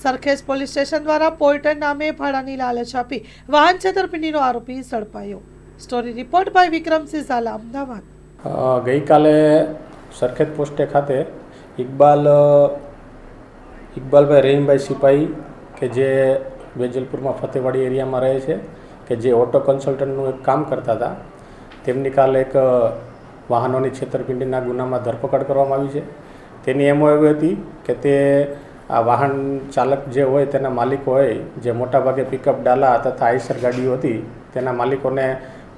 Sarkhej police station દ્વારા Porter નામે ભાડાની લાલચ આપી વાહન છેતરપિંડીનો આરોપી ઝડપાયો. Story report by Vikramsinh Jhala, Ahmedabad. ગઈકાલે સરખેજ પોસ્ટે ખાતે ઇકબાલભાઈ રહીમભાઈ સિપાહી કે જે વેજલપુરમાં ફતેવાડી એરિયામાં રહે છે, કે જે ઓટો કન્સલ્ટન્ટનું એક કામ કરતા હતા, તેમની કાલે એક વાહનોની છેતરપિંડીના ગુનામાં ધરપકડ કરવામાં આવી છે. તેની એમો એવી હતી કે તે આ વાહન ચાલક જે હોય તેના માલિકો હોય, જે મોટાભાગે પિકઅપ ડાલા તથા આઈસર ગાડીઓ હતી, તેના માલિકોને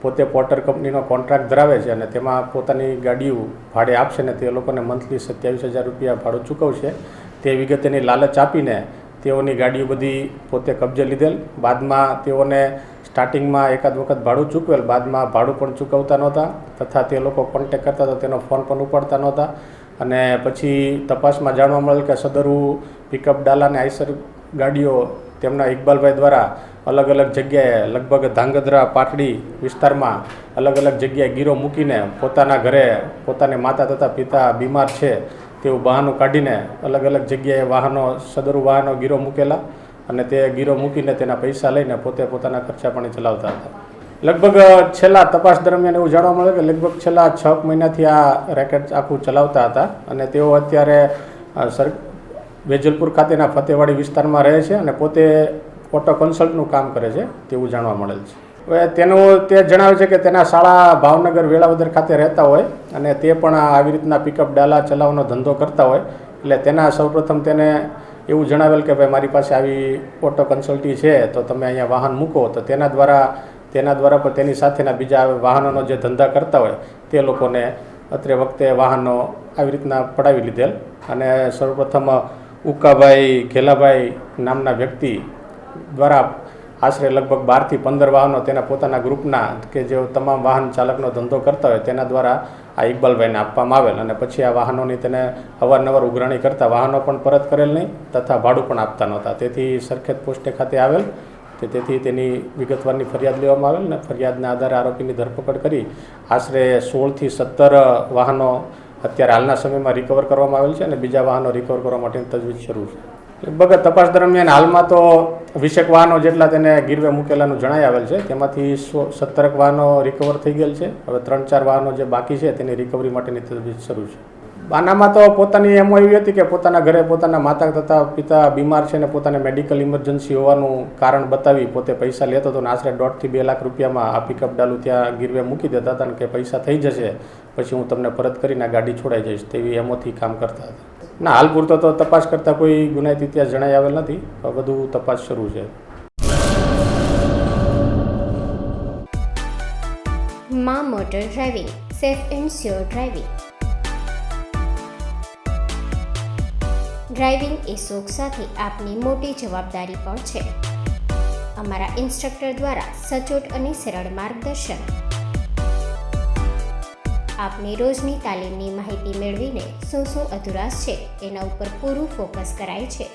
પોતે પોર્ટર કંપનીનો કોન્ટ્રાક્ટ ધરાવે છે અને તેમાં પોતાની ગાડીઓ ભાડે આપશે ને તે લોકોને મંથલી 27,000 રૂપિયા ભાડું ચૂકવશે. તે વિગતેની લાલચ આપીને તેઓની ગાડીઓ બધી પોતે કબજે લીધેલ. બાદમાં તેઓને સ્ટાર્ટિંગમાં એકાદ વખત ભાડું ચૂકવેલ, બાદમાં ભાડું પણ ચૂકવતા નહોતા તથા તે લોકો કોન્ટેક કરતા હતા, તેનો ફોન પણ ઉપાડતા નહોતા. અને પછી તપાસમાં જાણવા મળેલ કે સદરુ પિકઅપ ડાલા અને આઈસર ગાડીઓ તેમના ઇકબાલભાઈ દ્વારા અલગ અલગ જગ્યાએ લગભગ ધાંગધ્રા પાટડી વિસ્તારમાં અલગ અલગ જગ્યાએ ગીરો મૂકીને પોતાના ઘરે પોતાની માતા તથા પિતા બીમાર છે તેવું બહાનું કાઢીને અલગ અલગ જગ્યાએ સદરુ વાહનો ગીરો મૂકેલા અને તે ગીરો મૂકીને તેના પૈસા લઈને પોતે પોતાના ખર્ચા પાણી ચલાવતા હતા. લગભગ છેલ્લા તપાસ દરમિયાન એવું જાણવા મળે કે લગભગ છેલ્લા 6 મહિનાથી આ રેકેટ આખું ચલાવતા હતા અને તેઓ અત્યારે વેજલપુર ખાતેના ફતેવાડી વિસ્તારમાં રહે છે અને પોતે ઓટો કન્સલ્ટનું કામ કરે છે તેવું જાણવા મળેલ છે. હવે તે જણાવે છે કે તેના શાળા ભાવનગર વેળાવદર ખાતે રહેતા હોય અને તે પણ આવી રીતના પિકઅપ ડાલા ચલાવવાનો ધંધો કરતા હોય. એટલે તેના સૌપ્રથમ તેને એવું જણાવેલ કે ભાઈ મારી પાસે આવી ઓટો કન્સલ્ટી છે તો તમે અહીંયા વાહન મૂકો. તો તેના દ્વારા પણ તેની સાથેના બીજા વાહનોનો જે ધંધા કરતા હોય તે લોકોને અત્રે વખતે વાહનો આવી રીતના પડાવી લીધેલ અને સૌપ્રથમ ઉકાભાઈ ઘેલાભાઈ નામના વ્યક્તિ દ્વારા આશરે લગભગ 12 થી 15 વાહનો તેના પોતાના ગ્રુપના કે જેઓ તમામ વાહન ચાલકનો ધંધો કરતા હોય તેના દ્વારા આ ઇકબાલભાઈને આપવામાં આવેલ અને પછી આ વાહનોની તેને અવારનવાર ઉઘરાણી કરતા વાહનો પણ પરત કરેલ નહીં તથા ભાડું પણ આપતા નહોતા. તેથી સરખેજ પોસ્ટે ખાતે આવેલ તેથી તેની વિગતવારની ફરિયાદ લેવામાં આવેલ અને ફરિયાદના આધારે આરોપીની ધરપકડ કરી આશરે 16 થી 17 વાહનો અત્યારે હાલના સમયમાં રિકવર કરવામાં આવેલ છે અને બીજા વાહનો રિકવર કરવા માટેની તજવીજ શરૂ છે. લગભગ તપાસ દરમિયાન હાલમાં તો 20 વાહનો જેટલા તેને ગીરવે મૂકેલાનું જણાઈ આવેલ છે. તેમાંથી 17 વાહનો રિકવર થઈ ગયેલ છે. હવે 3-4 વાહનો જે બાકી છે તેની રિકવરી માટેની તજવીજ શરૂ છે. આનામાં તો પોતાની એમો એવી હતી કે પોતાના ઘરે પોતાના માતા તથા પિતા બીમાર છે અને પોતાને મેડિકલ ઇમરજન્સી હોવાનું કારણ બતાવી પોતે પૈસા લેતો હતો અને આશરે 1.5 થી 2 લાખ રૂપિયામાં આ પિકઅપ ડાલું ત્યાં ગીરવે મૂકી દેતા હતા અને કે પૈસા થઈ જશે પછી હું તમને પરત કરીને ગાડી છોડાઈ જઈશ તેવી એમોથી કામ કરતા હતા. ના, હાલ પૂરતો તો તપાસ કરતાં કોઈ ગુનાહિત ઇતિહાસ જણાઈ આવેલ નથી. બધું તપાસ શરૂ છે. માં motor driving, safe and sure driving. Driving એ શોખ સાથે આપની મોટી જવાબદારી પણ છે. અમારા ઇન્સ્ટ્રક્ટર દ્વારા સચોટ અને સરળ માર્ગદર્શન. આપની રોજની તાલીમની માહિતી મેળવીને શું અધુરાશ છે એના ઉપર પૂરું ફોકસ કરાય છે.